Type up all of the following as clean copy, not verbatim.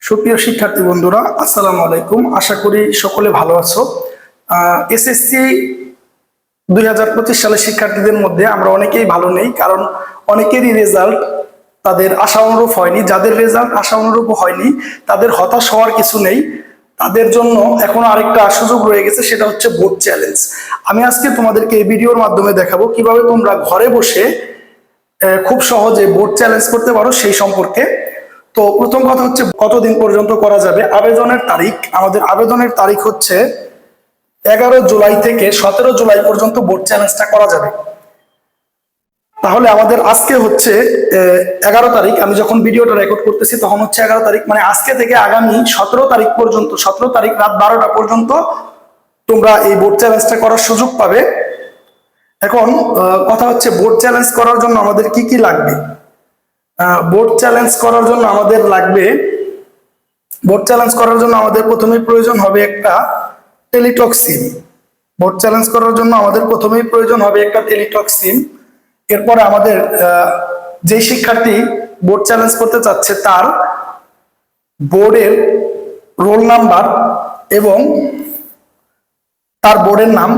সুপ্রিয় শিক্ষার্থী বন্ধুরা, আসসালামু আলাইকুম। আশা করি সকলে ভালো আছো। এসএসসি 2025 সালের শিক্ষার্থীদের মধ্যে আমরা অনেকেই ভালো নেই, কারণ অনেকেরই রেজাল্ট তাদের আশা অনুরূপ হয়নি। যাদের রেজাল্ট আশা অনুরূপ হয়নি তাদের হতাশ হওয়ার কিছু নেই। তাদের জন্য এখনো আরেকটা সুযোগ রয়ে গেছে, সেটা হচ্ছে বোর্ড চ্যালেঞ্জ। আমি আজকে তোমাদেরকে এই ভিডিওর মাধ্যমে দেখাবো কিভাবে তোমরা ঘরে বসে খুব সহজে বোর্ড চ্যালেঞ্জ করতে পারো সেই সম্পর্কে। তো প্রথম কথা হচ্ছে, কতদিন পর্যন্ত করা যাবে আবেদনের তারিখ। আমাদের আবেদনের তারিখ হচ্ছে 11 জুলাই থেকে 17 জুলাই পর্যন্ত বোর্ড চ্যালেঞ্জটা করা যাবে। তাহলে আমাদের আজকে হচ্ছে 11 তারিখ, আমি যখন ভিডিওটা রেকর্ড করতেছি তখন হচ্ছে 11 তারিখ, মানে আজকে থেকে আগামী 17 তারিখ পর্যন্ত, 17 তারিখ রাত 12টা পর্যন্ত তোমরা এই বোর্ড চ্যালেঞ্জটা করার সুযোগ পাবে। এখন কথা হচ্ছে, বোর্ড চ্যালেঞ্জ করার জন্য আমাদের কি কি লাগবে। বোর্ড চ্যালেঞ্জ করার জন্য আমাদের প্রথমেই প্রয়োজন হবে একটা টেলিটক সিম। বোর্ড চ্যালেঞ্জ করার জন্য আমাদের প্রথমেই প্রয়োজন হবে একটা টেলিটক সিম। এরপরে আমাদের যে শিক্ষার্থী বোর্ড চ্যালেঞ্জ করতে চাচ্ছে তার বোর্ডের রোল নাম্বার এবং তার বোর্ডের নাম।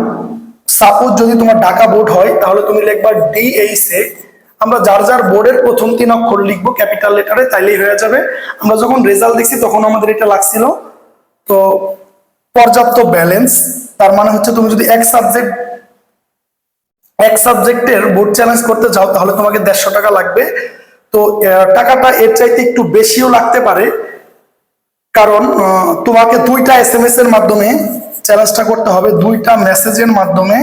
সাপোজ যদি তোমার ঢাকা বোর্ড হয় তাহলে তুমি লিখবা DHA। আমরা যার যার বোর্ডের প্রথম 3 অক্ষর লিখবো ক্যাপিটাল লেটারে, তাইলেই হয়ে যাবে। আমরা যখন রেজাল্ট দেখছি তখন আমাদের এটা লাগছিল। তো পর্যাপ্ত ব্যালেন্স, তার মানে হচ্ছে তুমি যদি এক সাবজেক্টের বোর্ড চ্যালেঞ্জ করতে যাও তাহলে তোমাকে 150 টাকা লাগবে। তো টাকাটা এর চাইতে একটু বেশিও লাগতে পারে, কারণ তোমাকে 2টা SMS এর মাধ্যমে চ্যালেঞ্জটা করতে হবে, 2টা মেসেজের মাধ্যমে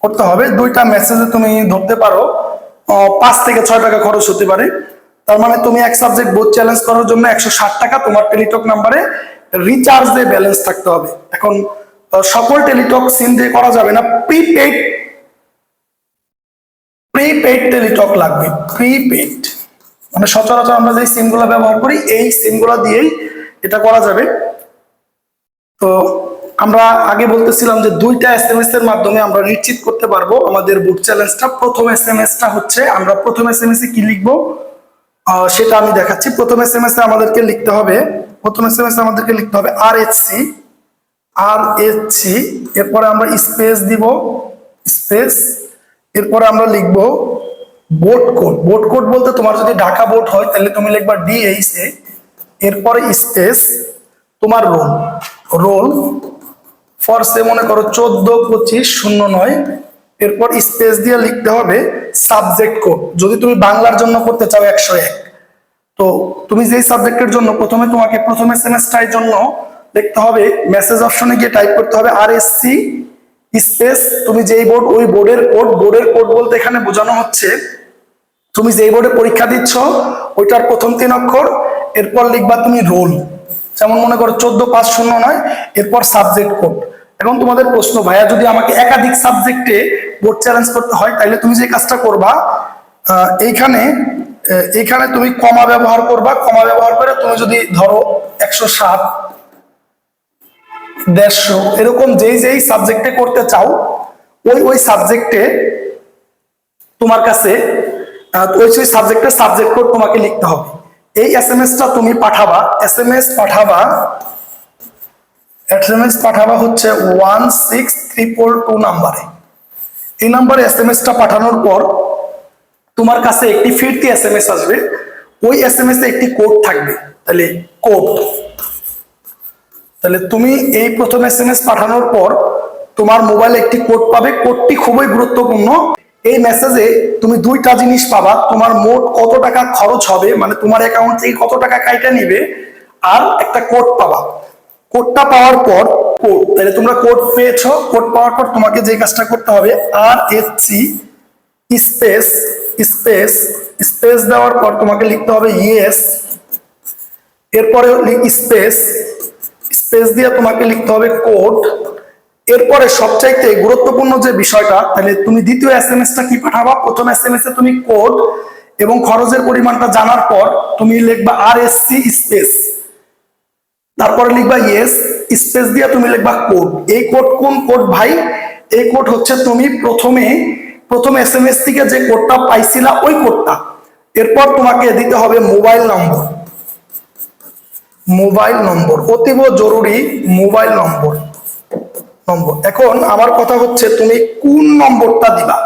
করতে হবে। 2টা মেসেজে তুমি ধরতে পারো 5 থেকে 6 টাকা খরচ হতে পারে। তার মানে তুমি এক সাবজেক্ট বোর্ড চ্যালেঞ্জ করার জন্য 160 টাকা তোমার টেলিটক নাম্বারে রিচার্জে ব্যালেন্স থাকতে হবে। এখন সকল টেলিটক সিম দিয়ে করা যাবে না, প্রিপেইড টেলিটক লাগবে। প্রিপেইড মানে সচরাচর আমরা যে সিমগুলো ব্যবহার করি এই সিমগুলো দিয়েই এটা করা যাবে। তো আমরা আগে বলতেছিলাম যে 2টা SMS এর মাধ্যমে আমরা নিশ্চিত করতে পারবো আমাদের বোর্ড চ্যালেঞ্জটা। প্রথম SMS-টা হচ্ছে, আমরা প্রথম SMS-এ কি লিখবো সেটা আমি দেখাচ্ছি। প্রথম SMS-এ আমাদেরকে লিখতে হবে RHC। এরপরে আমরা স্পেস দিব, স্পেস। এরপরে আমরা লিখবো বোর্ড কোড। বোর্ড কোড বলতে তোমার যদি ঢাকা বোর্ড হয় তাহলে তুমি লিখবা DHA। এরপরে স্পেস তোমার রোল ফর সে মনে করো 142509। এরপর স্পেস দিয়ে লিখতে হবে সাবজেক্ট কোড। যদি তুমি বাংলার জন্য করতে চাও 101। তো তুমি যেই সাবজেক্টের জন্য তোমাকে প্রথম SMS-টার জন্য লিখতে হবে, মেসেজ অপশনে গিয়ে টাইপ করতে হবে RSC স্পেস তুমি যেই বোর্ড ওই বোর্ডের কোড। বোর্ডের কোড বলতে এখানে বোঝানো হচ্ছে তুমি যেই বোর্ডে পরীক্ষা দিচ্ছ ওইটার প্রথম 3 অক্ষর। এরপর লিখবা তুমি রোল, যেমন মনে করো 14509। এরপর সাবজেক্ট কোড। এখন তোমাদের প্রশ্ন, ভাইয়া যদি আমাকে একাধিক সাবজেক্টে বোর্ড চ্যালেঞ্জ করতে হয় তাহলে তুমি যে কাজটা করবা, এইখানে তুমি কমা ব্যবহার করবা। কমা ব্যবহার করে তুমি যদি ধরো 107, 150 এরকম যেই সাবজেক্টে করতে চাও ওই সাবজেক্টে তোমার কাছে ওই সাবজেক্টের সাবজেক্ট কোড তোমাকে লিখতে হবে। এই SMS-টা তুমি পাঠাবা। SMS পাঠাবা হচ্ছে 16342 নাম্বারে। এই নাম্বারে SMS-টা পাঠানোর পর তোমার কাছে একটি ফিরতি SMS আসবে। ওই SMS-এ একটি কোড থাকবে। তাহলে তুমি এই প্রথম SMS পাঠানোর পর তোমার মোবাইলে একটি কোড পাবে। কোডটি খুবই গুরুত্বপূর্ণ। এই মেসেজে তুমি 2টা জিনিস পাবা, তোমার মোট কত টাকা খরচ হবে, মানে তোমার অ্যাকাউন্ট থেকে কত টাকা কাইটা নিবে, আর একটা কোড পাবা। কোডটা পাওয়ার পর তাহলে তোমরা কোড পেয়েছো। কোড পাওয়ার পর তোমাকে যে কাজটা করতে হবে, RHC স্পেস দেওয়ার পর তোমাকে লিখতে হবে ইয়েস। এরপরে স্পেস দিয়ে তোমাকে লিখতে হবে কোড। এরপরে সবচাইতে গুরুত্বপূর্ণ যে বিষয়টা, তাহলে তুমি দ্বিতীয় SMS-টা কি পাঠাবা, প্রথম SMS-এ তুমি কোড এবং খরচের পরিমাণটা জানার পর তুমি লিখবা RSC স্পেস, তারপরে লিখবা ইয়েস স্পেস দিয়ে তুমি লিখবা কোড। এই কোড কোন কোড ভাই? এই কোড হচ্ছে তুমি প্রথম SMS থেকে যে কোডটা পাইছিলা ওই কোডটা। এরপর তোমাকে দিতে হবে মোবাইল নম্বর। মোবাইল নম্বর, অতীব জরুরি মোবাইল নম্বর। এখন আমার কথা হচ্ছে তুমি কোন নম্বরটা দিবা।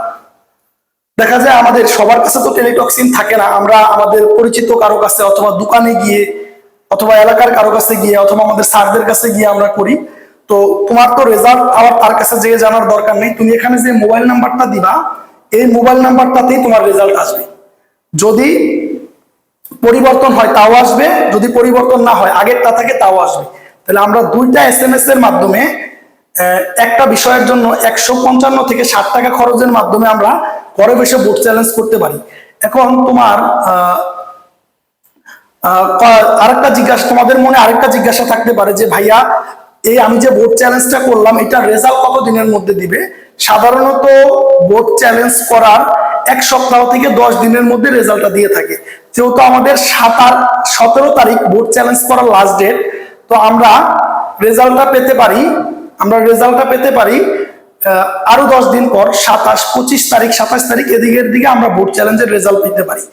দেখা যায় আমাদের সবার কাছে তো টেলিটক সিম থাকে না, আমরা আমাদের পরিচিত কারো কাছে অথবা দোকানে গিয়ে অথবা এলাকার কারো কাছে গিয়ে অথবা আমাদের স্যারদের কাছে গিয়ে আমরা করি। তো তোমার তো রেজাল্ট আবার তার কাছে যেয়ে জানার দরকার নেই, তুমি এখানে যে মোবাইল নাম্বারটা দিবা এই মোবাইল নাম্বারটাতেই তোমার রেজাল্ট আসবে। যদি পরিবর্তন হয় তাও আসবে, যদি পরিবর্তন না হয় আগেরটা থাকে তাও আসবে। তাহলে আমরা দুইটা SMS এর মাধ্যমে একটা বিষয়ের জন্য 155 থেকে 60 টাকা খরচের মাধ্যমে আমরা ঘরে বসে বোর্ড চ্যালেঞ্জ করতে পারি। এখন তোমার তোমাদের মনে আরেকটা জিজ্ঞাসা থাকতে পারে যে ভাইয়া এই আমি যে বোর্ড চ্যালেঞ্জটা করলাম এটা রেজাল্ট কত দিনের মধ্যে দিবে। সাধারণত বোর্ড চ্যালেঞ্জ করার 1 সপ্তাহ থেকে 10 দিনের মধ্যে রেজাল্টটা দিয়ে থাকে। যেহেতু আমাদের 17 তারিখ বোর্ড চ্যালেঞ্জ করার লাস্ট ডেট, তো আমরা রেজাল্টটা পেতে পারি আরো 10 দিন পর 27, 25 তারিখ, 27 তারিখ এদিকের দিকে আমরা বোর্ড চ্যালেঞ্জের রেজাল্ট পেতে পারি।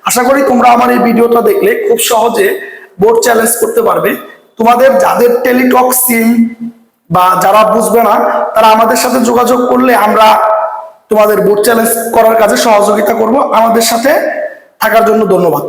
আশা করি তোমরা আমার এই ভিডিওটা দেখলে খুব সহজে বোর্ড চ্যালেঞ্জ করতে পারবে। তোমাদের যাদের টেলিটক সিম বা যারা বুঝবে না তারা আমাদের সাথে যোগাযোগ করলে আমরা তোমাদের বোর্ড চ্যালেঞ্জ করার কাজে সহযোগিতা করব। আমাদের সাথে থাকার জন্য ধন্যবাদ।